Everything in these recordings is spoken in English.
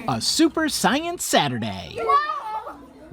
A Super Science Saturday.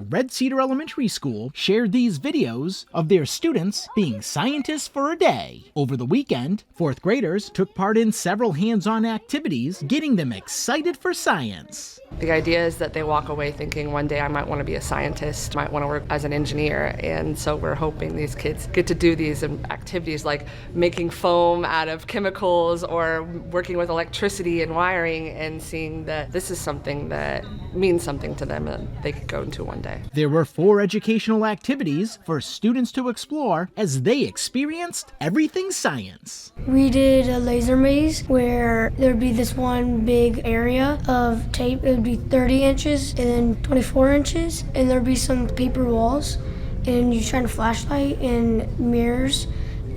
Red Cedar Elementary School shared these videos of their students being scientists for a day. Over the weekend, 4th graders took part in several hands-on activities, getting them excited for science. The idea is that they walk away thinking one day I might want to be a scientist, might want to work as an engineer, and so we're hoping these kids get to do these activities like making foam out of chemicals or working with electricity and wiring, and seeing that this is something that means something to them and they could go into one day. There were 4 educational activities for students to explore as they experienced everything science. We did a laser maze where there'd be this one big area of tape. It would be 30 inches and then 24 inches, and there'd be some paper walls, and you shine a flashlight and mirrors.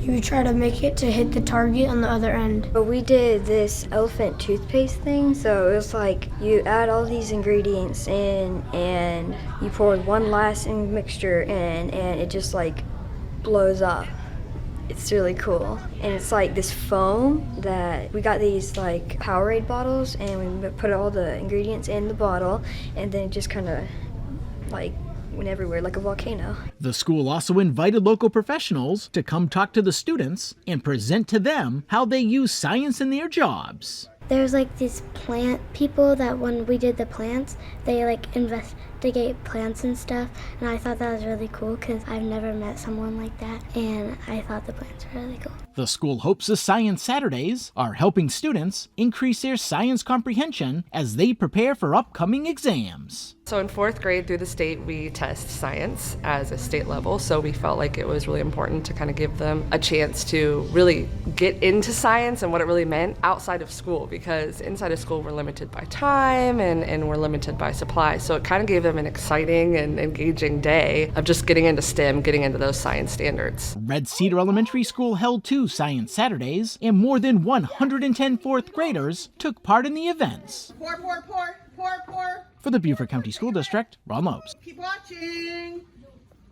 You try to make it to hit the target on the other end. But we did this elephant toothpaste thing, so it was like you add all these ingredients in and you pour one last mixture in and it just like blows up. It's really cool. And it's like this foam that we got these like Powerade bottles, and we put all the ingredients in the bottle, and then it just kind of like went everywhere like a volcano. The school also invited local professionals to come talk to the students and present to them how they use science in their jobs. There's like these plant people that when we did the plants, they like investigate plants and stuff, and I thought that was really cool because I've never met someone like that, and I thought the plants were really cool. The school hopes the Science Saturdays are helping students increase their science comprehension as they prepare for upcoming exams. So in 4th grade through the state, we test science as a state level, so we felt like it was really important to kind of give them a chance to really get into science and what it really meant outside of school, because inside of school we're limited by time and we're limited by supplies. So it kind of gave them an exciting and engaging day of just getting into STEM, getting into those science standards. Red Cedar Elementary School held 2 Science Saturdays, and more than 110 4th graders took part in the events. Pour, pour, pour, pour, pour. For the Beaufort County School District, Ron Lopes. Keep watching.